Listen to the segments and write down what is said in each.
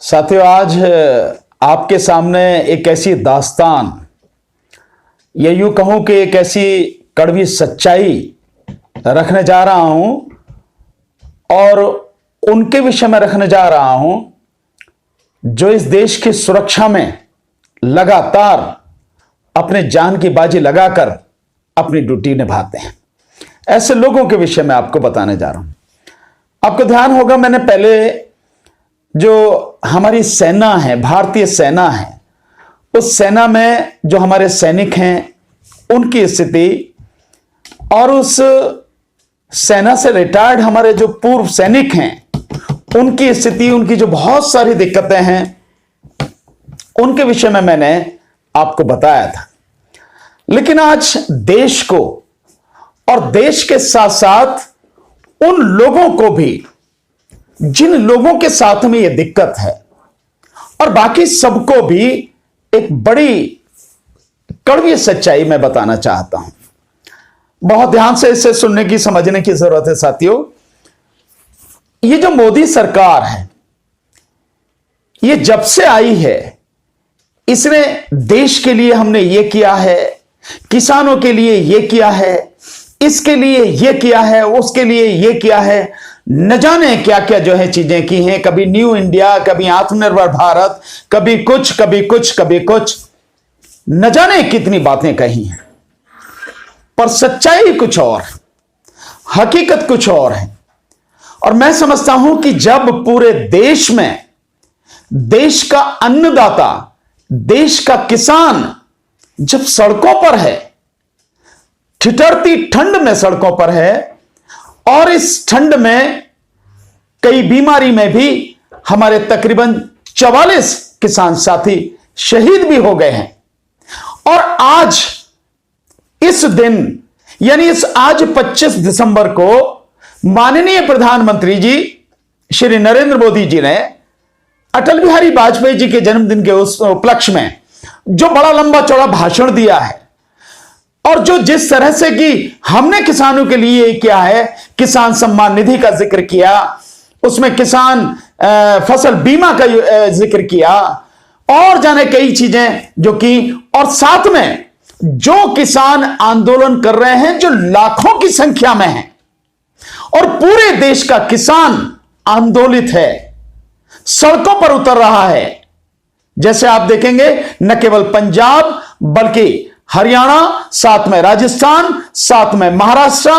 साथियों, आज आपके सामने एक ऐसी दास्तान या यूं कहूं कि एक ऐसी कड़वी सच्चाई रखने जा रहा हूं और उनके विषय में रखने जा रहा हूं जो इस देश की सुरक्षा में लगातार अपने जान की बाजी लगाकर अपनी ड्यूटी निभाते हैं। ऐसे लोगों के विषय में आपको बताने जा रहा हूं। आपको ध्यान होगा, मैंने पहले जो हमारी सेना है, भारतीय सेना है, उस सेना में जो हमारे सैनिक हैं उनकी स्थिति और उस सेना से रिटायर्ड हमारे जो पूर्व सैनिक हैं उनकी स्थिति, उनकी जो बहुत सारी दिक्कतें हैं उनके विषय में मैंने आपको बताया था। लेकिन आज देश को और देश के साथ साथ उन लोगों को भी जिन लोगों के साथ में यह दिक्कत है और बाकी सबको भी एक बड़ी कड़वी सच्चाई मैं बताना चाहता हूं। बहुत ध्यान से इसे सुनने की, समझने की जरूरत है साथियों। ये जो मोदी सरकार है, ये जब से आई है, इसने देश के लिए हमने ये किया है, किसानों के लिए ये किया है, इसके लिए ये किया है, उसके लिए ये किया है, न जाने क्या क्या जो है चीजें की हैं। कभी न्यू इंडिया, कभी आत्मनिर्भर भारत, कभी कुछ कभी कुछ कभी कुछ, न जाने कितनी बातें कही हैं। पर सच्चाई कुछ और, हकीकत कुछ और है। और मैं समझता हूं कि जब पूरे देश में देश का अन्नदाता, देश का किसान जब सड़कों पर है, ठिठुरती ठंड में सड़कों पर है, और इस ठंड में कई बीमारी में भी हमारे तकरीबन 44 किसान साथी शहीद भी हो गए हैं। और आज इस दिन यानी आज 25 दिसंबर को माननीय प्रधानमंत्री जी श्री नरेंद्र मोदी जी ने अटल बिहारी वाजपेयी जी के जन्मदिन के उस उपलक्ष्य में जो बड़ा लंबा चौड़ा भाषण दिया है और जो जिस तरह से कि हमने किसानों के लिए किया है, किसान सम्मान निधि का जिक्र किया, उसमें किसान फसल बीमा का जिक्र किया और जाने कई चीजें जो की, और साथ में जो किसान आंदोलन कर रहे हैं जो लाखों की संख्या में है और पूरे देश का किसान आंदोलित है, सड़कों पर उतर रहा है। जैसे आप देखेंगे, न केवल पंजाब बल्कि हरियाणा, साथ में राजस्थान, साथ में महाराष्ट्र,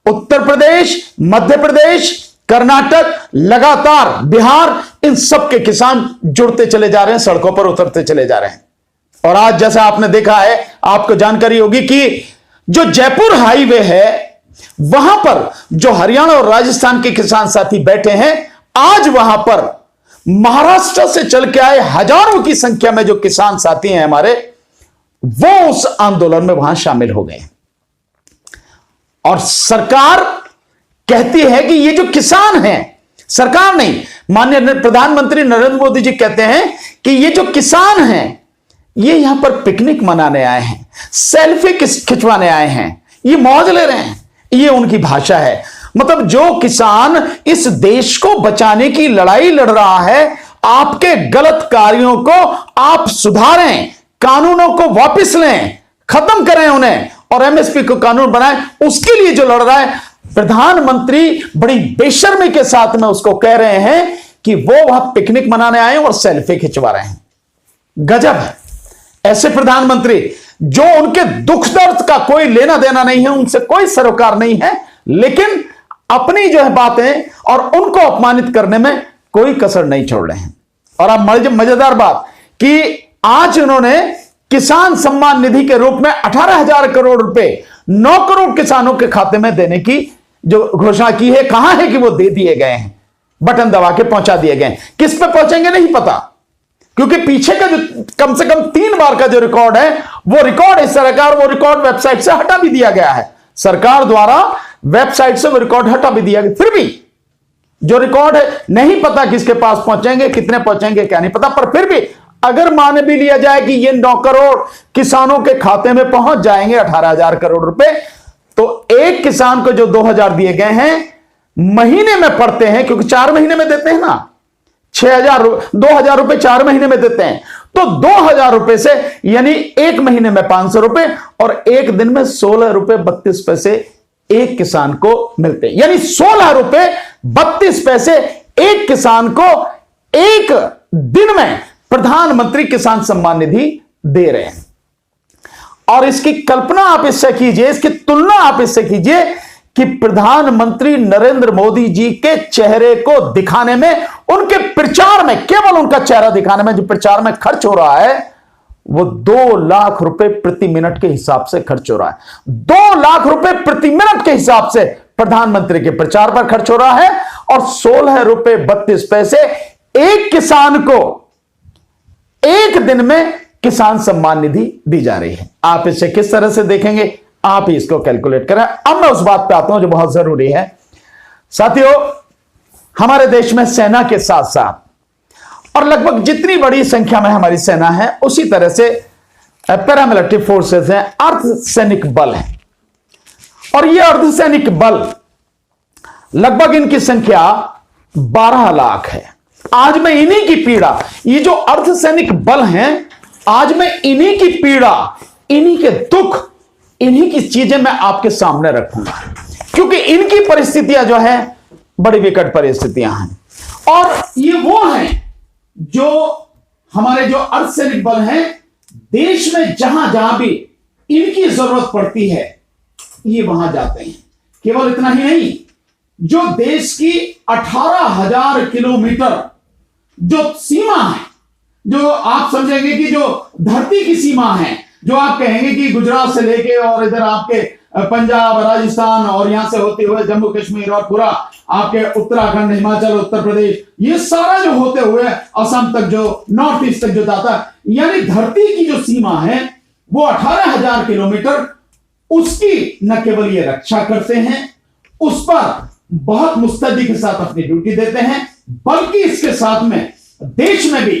उत्तर प्रदेश, मध्य प्रदेश, कर्नाटक, लगातार बिहार, इन सब के किसान जुड़ते चले जा रहे हैं, सड़कों पर उतरते चले जा रहे हैं। और आज जैसा आपने देखा है, आपको जानकारी होगी कि जो जयपुर हाईवे है वहां पर जो हरियाणा और राजस्थान के किसान साथी बैठे हैं, आज वहां पर महाराष्ट्र से चल के आए हजारों की संख्या में जो किसान साथी हैं हमारे, वो उस आंदोलन में वहां शामिल हो गए। और सरकार कहती है कि ये जो किसान हैं, सरकार नहीं, माननीय प्रधानमंत्री नरेंद्र मोदी जी कहते हैं कि ये जो किसान हैं ये यहां पर पिकनिक मनाने आए हैं, सेल्फी खिंचवाने आए हैं, ये मौज ले रहे हैं। ये उनकी भाषा है। मतलब जो किसान इस देश को बचाने की लड़ाई लड़ रहा है, आपके गलत कार्यों को आप सुधारें, कानूनों को वापस लें, खत्म करें उन्हें और एमएसपी को कानून बनाएं, उसके लिए जो लड़ रहा है, प्रधानमंत्री बड़ी बेशर्मी के साथ में उसको कह रहे हैं कि वो वहां पिकनिक मनाने आए और सेल्फी खिंचवा रहे हैं। गजब है। ऐसे प्रधानमंत्री जो उनके दुख दर्द का कोई लेना देना नहीं है, उनसे कोई सरोकार नहीं है, लेकिन अपनी जो है बातें और उनको अपमानित करने में कोई कसर नहीं छोड़ रहे हैं। और अब मजेदार बात कि आज उन्होंने किसान सम्मान निधि के रूप में 18,000 करोड़ रुपए 9 करोड़ किसानों के खाते में देने की जो घोषणा की है। कहां है कि वो दे दिए गए हैं, बटन दबा के पहुंचा दिए गए। किस पे पहुंचेंगे नहीं पता, क्योंकि पीछे का जो कम से कम 3 बार का जो रिकॉर्ड है, वो रिकॉर्ड इस सरकार, वो रिकॉर्ड वेबसाइट से हटा भी दिया गया है। सरकार द्वारा वेबसाइट से वो रिकॉर्ड हटा भी दिया गया। फिर भी जो रिकॉर्ड है नहीं पता किसके पास पहुंचेंगे, कितने पहुंचेंगे क्या नहीं पता, पर फिर भी अगर मान भी लिया जाए कि ये 9 करोड़ किसानों के खाते में पहुंच जाएंगे 18,000 करोड़ रुपए, तो एक किसान को जो 2,000 दिए गए हैं महीने में पड़ते हैं, क्योंकि 4 महीने में देते हैं ना, 6,000, 2,000 रुपए 4 महीने में देते हैं, तो 2,000 रुपए से यानी एक महीने में 500 रुपए और एक दिन में 16 रुपए 32 पैसे एक किसान को मिलते हैं। यानी 16 रुपए 32 पैसे एक किसान को एक दिन में प्रधानमंत्री किसान सम्मान निधि दे रहे हैं। और इसकी कल्पना आप इससे कीजिए, इसकी तुलना आप इससे कीजिए कि प्रधानमंत्री नरेंद्र मोदी जी के चेहरे को दिखाने में, उनके प्रचार में, केवल उनका चेहरा दिखाने में जो प्रचार में खर्च हो रहा है वो 2 लाख रुपए प्रति मिनट के हिसाब से खर्च हो रहा है। 2 लाख रुपए प्रति मिनट के हिसाब से प्रधानमंत्री के प्रचार पर खर्च हो रहा है और 16 रुपए 32 पैसे एक किसान को एक दिन में किसान सम्मान निधि दी जा रही है। आप इसे किस तरह से देखेंगे, आप ही इसको कैलकुलेट करें। अब मैं उस बात पे आता हूं जो बहुत जरूरी है। साथियों, हमारे देश में सेना के साथ साथ और लगभग जितनी बड़ी संख्या में हमारी सेना है उसी तरह से पैरामिलिट्री फोर्सेस हैं, अर्धसैनिक बल हैं। और ये अर्धसैनिक बल लगभग इनकी संख्या 12 लाख है। आज मैं इन्हीं की पीड़ा, ये जो अर्धसैनिक बल हैं, आज मैं इन्हीं की पीड़ा, इन्हीं के दुख, इन्हीं की चीजें मैं आपके सामने रखूंगा, क्योंकि इनकी परिस्थितियां जो है बड़ी विकट परिस्थितियां हैं। और ये वो हैं जो हमारे जो अर्धसैनिक बल हैं, देश में जहां जहां भी इनकी जरूरत पड़ती है ये वहां जाते हैं। केवल इतना ही नहीं, जो देश की 18,000 किलोमीटर जो सीमा है, जो आप समझेंगे कि जो धरती की सीमा है, जो आप कहेंगे कि गुजरात से लेके और इधर आपके पंजाब, राजस्थान और यहां से होते हुए जम्मू कश्मीर और पूरा आपके उत्तराखंड, हिमाचल, उत्तर प्रदेश, ये सारा जो होते हुए असम तक, जो नॉर्थ ईस्ट तक जो जाता है, यानी धरती की जो सीमा है वो 18,000 किलोमीटर, उसकी न केवल ये रक्षा करते हैं, उस पर बहुत मुस्तैदी के साथ अपनी ड्यूटी देते हैं, बल्कि इसके साथ में देश में भी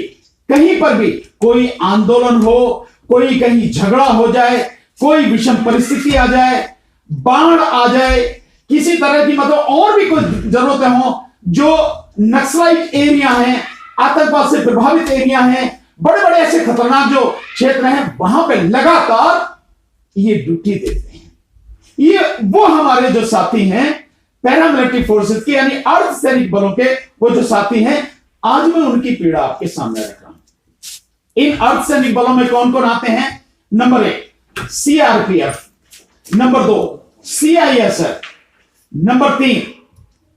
कहीं पर भी कोई आंदोलन हो, कोई कहीं झगड़ा हो जाए, कोई विषम परिस्थिति आ जाए, बाढ़ आ जाए, किसी तरह की मतलब और भी कोई जरूरतें हो, जो नक्सलाइट एरिया हैं, आतंकवाद से प्रभावित एरिया हैं, बड़े बड़े ऐसे खतरनाक जो क्षेत्र हैं, वहां पे लगातार ये ड्यूटी देते हैं। ये वो हमारे जो साथी हैं पैरामिलिट्री फोर्सेस के, यानी अर्धसैनिक बलों के वो जो साथी हैं, आज मैं उनकी पीड़ा आपके सामने रख रहा हूं। इन अर्धसैनिक बलों में कौन कौन आते हैं? Number 1 CRPF, number 2 CISF, number 3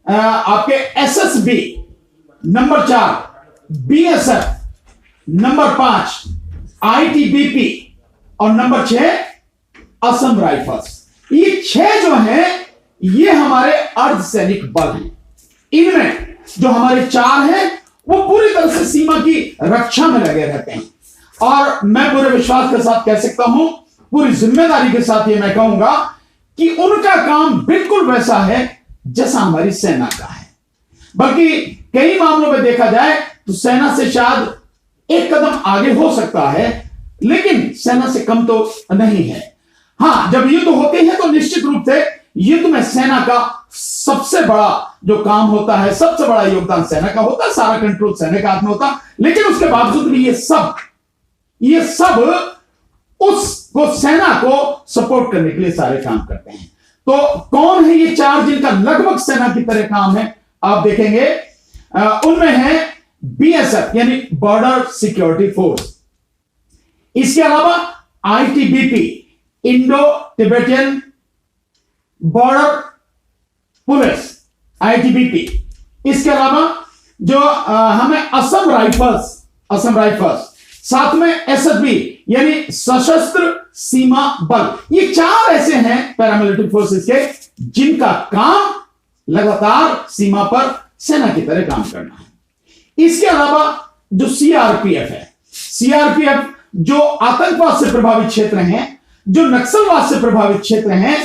आपके SSB, number 4 BSF, number 5 ITBP और नंबर 6 असम राइफल्स। ये 6 जो हैं ये हमारे अर्धसैनिक बल हैं। इनमें जो हमारे 4 हैं वो पूरी तरह से सीमा की रक्षा में लगे रहते हैं। और मैं पूरे विश्वास के साथ कह सकता हूं, पूरी जिम्मेदारी के साथ ये मैं कहूंगा कि उनका काम बिल्कुल वैसा है जैसा हमारी सेना का है। बल्कि कई मामलों में देखा जाए तो सेना से शायद एक कदम आगे हो सकता है, लेकिन सेना से कम तो नहीं है। हां, जब युद्ध होते हैं तो निश्चित रूप से युद्ध में सेना का सबसे बड़ा जो काम होता है, सबसे बड़ा योगदान सेना का होता है, सारा कंट्रोल सेना के हाथ में होता है। लेकिन उसके बावजूद भी ये सब उसको सेना को सपोर्ट करने के लिए सारे काम करते हैं। तो कौन है ये 4 जिनका लगभग सेना की तरह काम है? आप देखेंगे उनमें है बीएसएफ यानी बॉर्डर सिक्योरिटी फोर्स, इसके अलावा ITBP Indo Tibetan border police ITBP, इसके अलावा जो हमें असम राइफल्स, साथ में एसएसबी यानी सशस्त्र सीमा बल। ये 4 ऐसे हैं पैरामिलिट्री फोर्सेस के जिनका काम लगातार सीमा पर सेना की तरह काम करना है। इसके अलावा जो सीआरपीएफ है, सीआरपीएफ जो आतंकवाद से प्रभावित क्षेत्र हैं, जो नक्सलवाद से प्रभावित क्षेत्र हैं,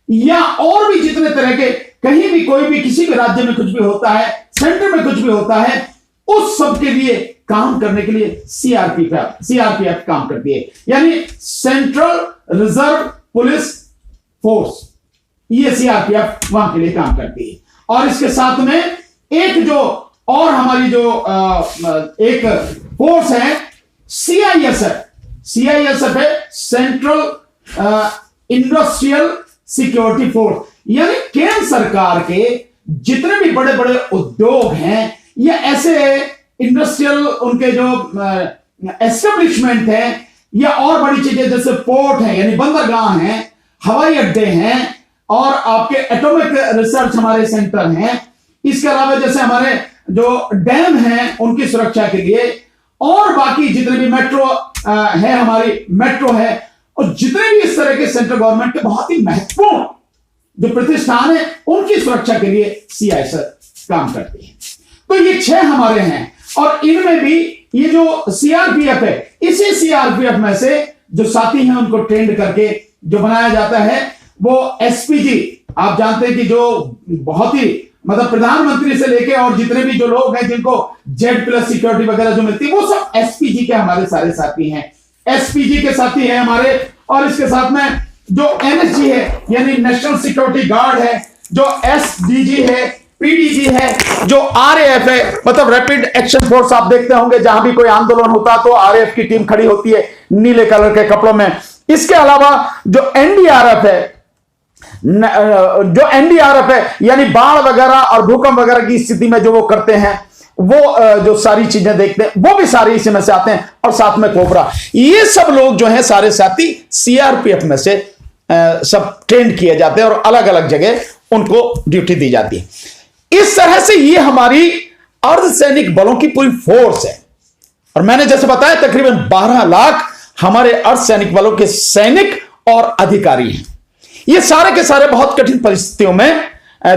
या और भी जितने तरह के कहीं भी कोई भी किसी भी राज्य में कुछ भी होता है, सेंटर में कुछ भी होता है, उस सब के लिए काम करने के लिए सीआरपीएफ काम करती है, यानी सेंट्रल रिजर्व पुलिस फोर्स। ये सीआरपीएफ वहां के लिए काम करती है। और इसके साथ में एक जो और हमारी जो एक फोर्स है सीआईएसएफ, सीआईएसएफ है सेंट्रल इंडस्ट्रियल सिक्योरिटी फोर्स, यानी केंद्र सरकार के जितने भी बड़े बड़े उद्योग हैं या ऐसे इंडस्ट्रियल उनके जो एस्टेब्लिशमेंट है या और बड़ी चीजें जैसे पोर्ट है यानी बंदरगाह हैं, हवाई अड्डे हैं और आपके एटॉमिक रिसर्च हमारे सेंटर हैं, इसके अलावा जैसे हमारे जो डैम हैं उनकी सुरक्षा के लिए और बाकी जितने भी मेट्रो है, हमारी मेट्रो है और जितने भी इस तरह के सेंट्रल गवर्नमेंट के बहुत ही महत्वपूर्ण जो प्रतिष्ठान है उनकी सुरक्षा के लिए सीआईएसएफ काम करती है। तो ये 6 हमारे हैं और इनमें भी ये जो सीआरपीएफ है, इसी सीआरपीएफ में से जो साथी हैं उनको ट्रेंड करके जो बनाया जाता है वो एसपीजी, आप जानते हैं कि जो बहुत ही मतलब प्रधानमंत्री से लेके और जितने भी जो लोग हैं जिनको Z+ सिक्योरिटी वगैरह जो मिलती है वो सब एसपीजी के हमारे सारे साथी हैं, एसपीजी के साथी हैं हमारे। और इसके साथ में जो एनएसजी है यानी नेशनल सिक्योरिटी गार्ड है, जो एसडीजी है, पीडीजी है, जो आरएएफ है मतलब रैपिड एक्शन फोर्स, आप देखते होंगे जहां भी कोई आंदोलन होता है तो आरएएफ की टीम खड़ी होती है नीले कलर के कपड़ों में। इसके अलावा जो एनडीआरएफ है, जो एनडीआरएफ है यानी बाढ़ वगैरह और भूकंप वगैरह की स्थिति में जो वो करते हैं, वो जो सारी चीजें देखते हैं वो भी सारी इसी में से आते हैं। और साथ में कोबरा, ये सब लोग जो हैं सारे साथी सीआरपीएफ में से सब ट्रेंड किए जाते हैं और अलग अलग जगह उनको ड्यूटी दी जाती है। इस तरह से ये हमारी अर्धसैनिक बलों की पूरी फोर्स है। और मैंने जैसे बताया तकरीबन 12 लाख हमारे अर्धसैनिक बलों के सैनिक और अधिकारी हैं। ये सारे के सारे बहुत कठिन परिस्थितियों में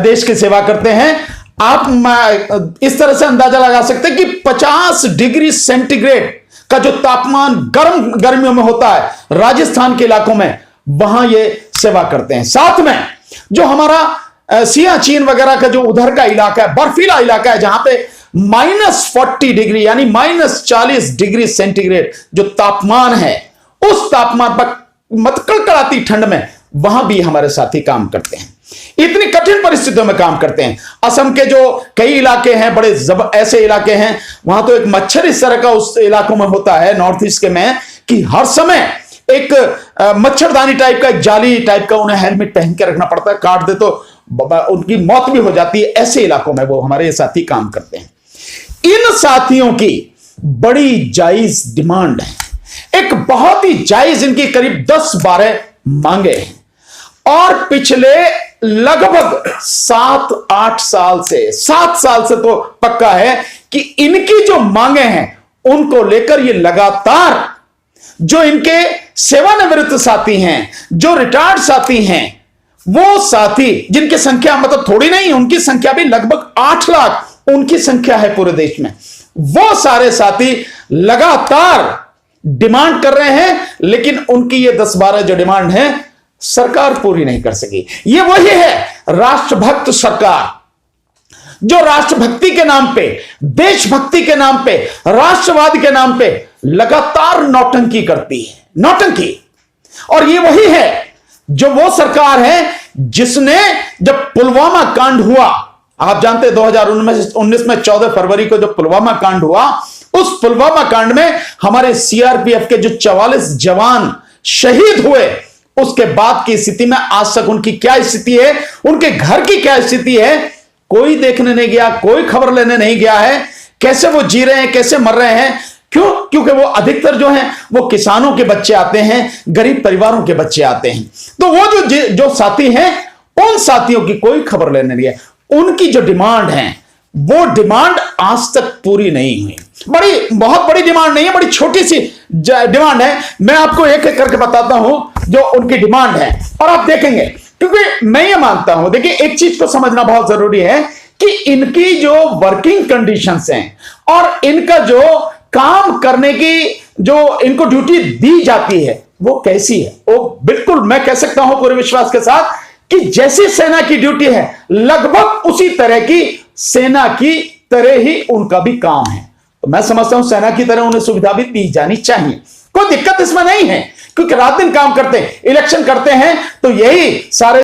देश की सेवा करते हैं। आप इस तरह से अंदाजा लगा सकते हैं कि 50 डिग्री सेंटीग्रेड का जो तापमान गर्मियों में होता है राजस्थान के इलाकों में, वहां ये सेवा करते हैं। साथ में जो हमारा सियाचिन वगैरह का जो उधर का इलाका है, बर्फीला इलाका है, जहां पे -40 डिग्री यानी -40 डिग्री सेंटीग्रेड जो तापमान है, उस तापमान पर मत कड़कड़ाती ठंड में वहां भी हमारे साथी काम करते हैं। इतनी कठिन परिस्थितियों में काम करते हैं। असम के जो कई इलाके हैं बड़े ऐसे इलाके हैं, वहां तो एक मच्छर इस तरह का उस इलाकों में होता है नॉर्थ ईस्ट के में कि हर समय एक मच्छरदानी टाइप का, एक जाली टाइप का उन्हें हेलमेट पहन के रखना पड़ता है, काट दे तो उनकी मौत भी हो जाती है। ऐसे इलाकों में वो हमारे साथी काम करते हैं। इन साथियों की बड़ी जायज डिमांड है, एक बहुत ही जायज, इनकी करीब 10-12 मांगे हैं और पिछले लगभग 7-8 साल से, 7 साल से तो पक्का है कि इनकी जो मांगे हैं उनको लेकर ये लगातार जो इनके सेवानिवृत्त साथी हैं, जो रिटायर्ड साथी हैं, वो साथी जिनकी संख्या मतलब थोड़ी नहीं, उनकी संख्या भी लगभग 8 लाख उनकी संख्या है पूरे देश में, वो सारे साथी लगातार डिमांड कर रहे हैं। लेकिन उनकी ये 10-12 जो डिमांड है सरकार पूरी नहीं कर सकी। ये वही है राष्ट्रभक्त सरकार जो राष्ट्रभक्ति के नाम पे, देशभक्ति के नाम पे, राष्ट्रवाद के नाम पे लगातार नौटंकी करती है, नौटंकी। और ये वही है जो वो सरकार है जिसने जब पुलवामा कांड हुआ, आप जानते हैं 2019 में 14 फरवरी को जब पुलवामा कांड हुआ, उस पुलवामा कांड में हमारे सीआरपीएफ के जो 44 जवान शहीद हुए, उसके बाद की स्थिति में आज तक उनकी क्या स्थिति है, उनके घर की क्या स्थिति है, कोई देखने नहीं गया, कोई खबर लेने नहीं गया है। कैसे वो जी रहे हैं, कैसे मर रहे हैं, क्यों? क्योंकि वो अधिकतर जो हैं वो किसानों के बच्चे आते हैं, गरीब परिवारों के बच्चे आते हैं। तो वो जो साथी हैं, उन साथियों की कोई खबर लेने नहीं है। उनकी जो डिमांड है वो डिमांड आज तक पूरी नहीं हुई। बहुत बड़ी डिमांड नहीं है, बड़ी छोटी सी डिमांड है। मैं आपको एक एक करके बताता हूं जो उनकी डिमांड है और आप देखेंगे, क्योंकि मैं ये मानता हूं, देखिए एक चीज को समझना बहुत जरूरी है कि इनकी जो वर्किंग कंडीशंस हैं और इनका जो काम करने की जो इनको ड्यूटी दी जाती है वो कैसी है, वो बिल्कुल मैं कह सकता हूं पूरे विश्वास के साथ कि जैसी सेना की ड्यूटी है लगभग उसी तरह की सेना की तरह ही उनका भी काम है। तो मैं समझता हूं सेना की तरह उन्हें सुविधा भी दी जानी चाहिए, कोई दिक्कत इसमें नहीं है, क्योंकि रात दिन काम करते हैं, इलेक्शन करते हैं, तो यही सारे